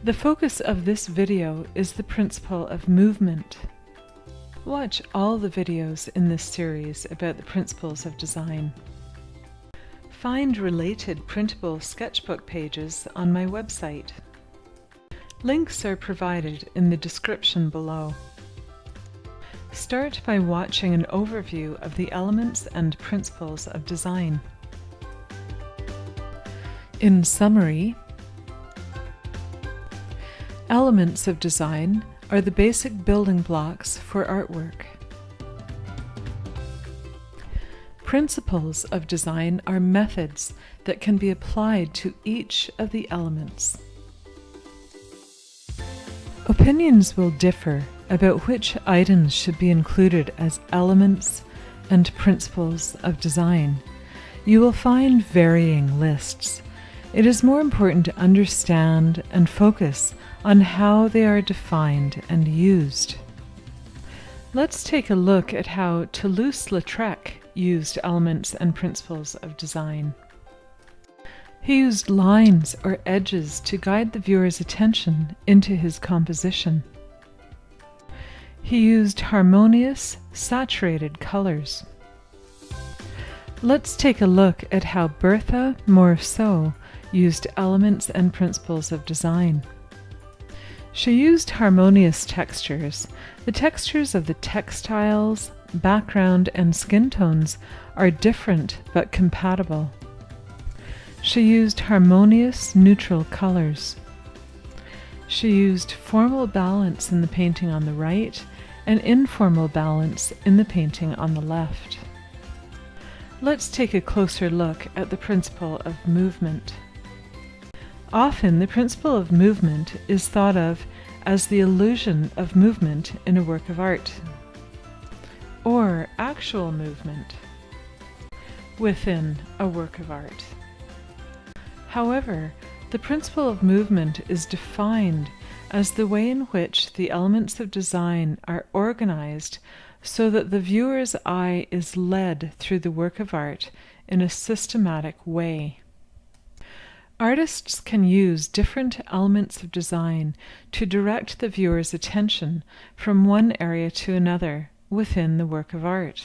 The focus of this video is the principle of movement. Watch all the videos in this series about the principles of design. Find related printable sketchbook pages on my website. Links are provided in the description below. Start by watching an overview of the elements and principles of design. In summary, elements of design are the basic building blocks for artwork. Principles of design are methods that can be applied to each of the elements. Opinions will differ about which items should be included as elements and principles of design. You will find varying lists. It is more important to understand and focus on how they are defined and used. Let's take a look at how Toulouse-Lautrec used elements and principles of design. He used lines or edges to guide the viewer's attention into his composition. He used harmonious, saturated colors. Let's take a look at how Bertha Morisot used elements and principles of design. She used harmonious textures. The textures of the textiles, background, and skin tones are different but compatible. She used harmonious, neutral colors. She used formal balance in the painting on the right and informal balance in the painting on the left. Let's take a closer look at the principle of movement. Often the principle of movement is thought of as the illusion of movement in a work of art, or actual movement within a work of art. However, the principle of movement is defined as the way in which the elements of design are organized so that the viewer's eye is led through the work of art in a systematic way. Artists can use different elements of design to direct the viewer's attention from one area to another within the work of art.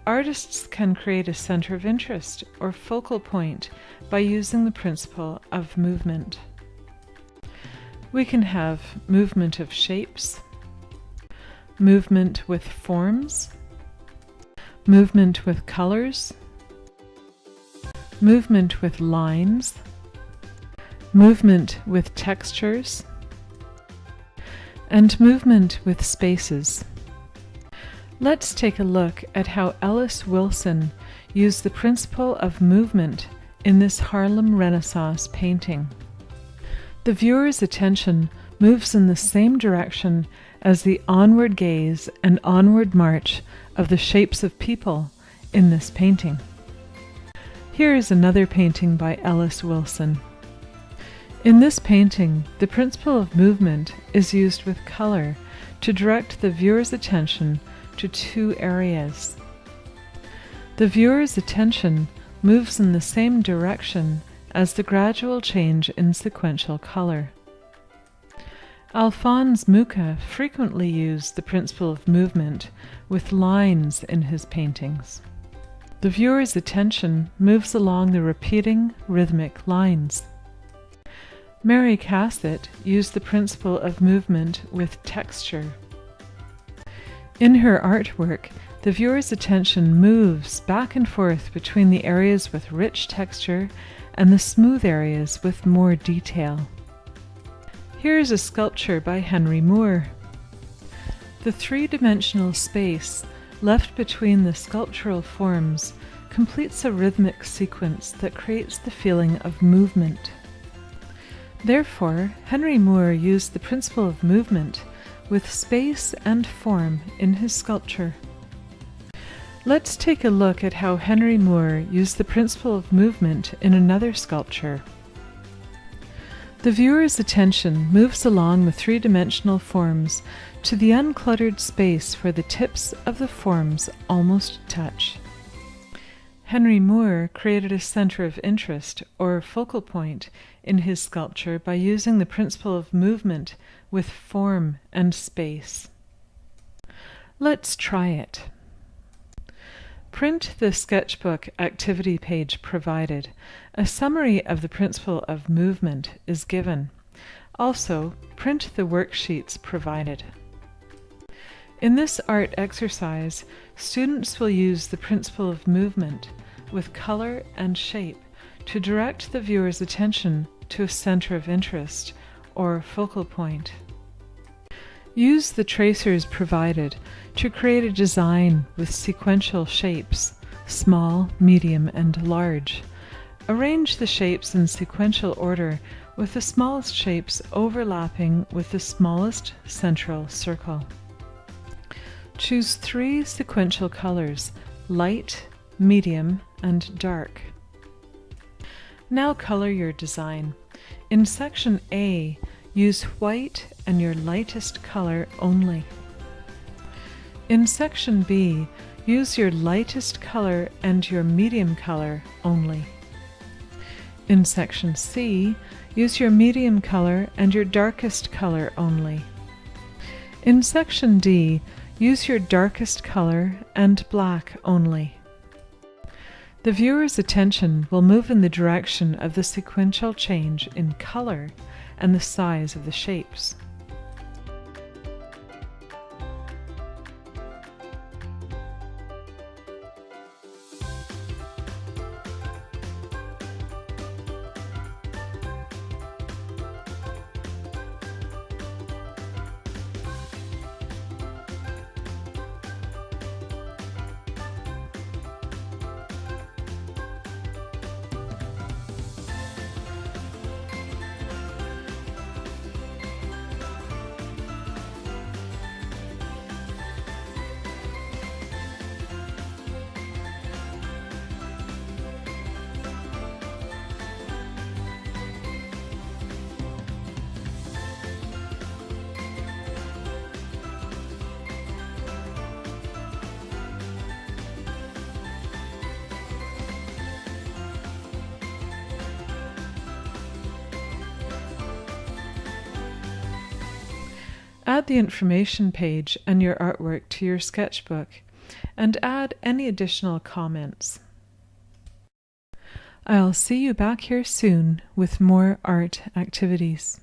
Artists can create a center of interest or focal point by using the principle of movement. We can have movement of shapes, movement with forms, movement with colors, movement with lines, movement with textures, and movement with spaces. Let's take a look at how Ellis Wilson used the principle of movement in this Harlem Renaissance painting. The viewer's attention moves in the same direction as the onward gaze and onward march of the shapes of people in this painting. Here is another painting by Ellis Wilson. In this painting, the principle of movement is used with color to direct the viewer's attention to two areas. The viewer's attention moves in the same direction as the gradual change in sequential color. Alphonse Mucha frequently used the principle of movement with lines in his paintings. The viewer's attention moves along the repeating rhythmic lines. Mary Cassatt used the principle of movement with texture. In her artwork, the viewer's attention moves back and forth between the areas with rich texture and the smooth areas with more detail. Here is a sculpture by Henry Moore. The three-dimensional space left between the sculptural forms completes a rhythmic sequence that creates the feeling of movement. Therefore, Henry Moore used the principle of movement with space and form in his sculpture. Let's take a look at how Henry Moore used the principle of movement in another sculpture. The viewer's attention moves along the three-dimensional forms to the uncluttered space where the tips of the forms almost touch. Henry Moore created a center of interest, or focal point, in his sculpture by using the principle of movement with form and space. Let's try it. Print the sketchbook activity page provided. A summary of the principle of movement is given. Also, print the worksheets provided. In this art exercise, students will use the principle of movement with color and shape to direct the viewer's attention to a center of interest or focal point. Use the tracers provided to create a design with sequential shapes, small, medium, and large. Arrange the shapes in sequential order with the smallest shapes overlapping with the smallest central circle. Choose 3 sequential colors: light, medium, and dark. Now color your design. In section A, use white and your lightest color only. In section B, use your lightest color and your medium color only. In section C, use your medium color and your darkest color only. In section D, use your darkest color and black only. The viewer's attention will move in the direction of the sequential change in color and the size of the shapes. Add the information page and your artwork to your sketchbook, and add any additional comments. I'll see you back here soon with more art activities.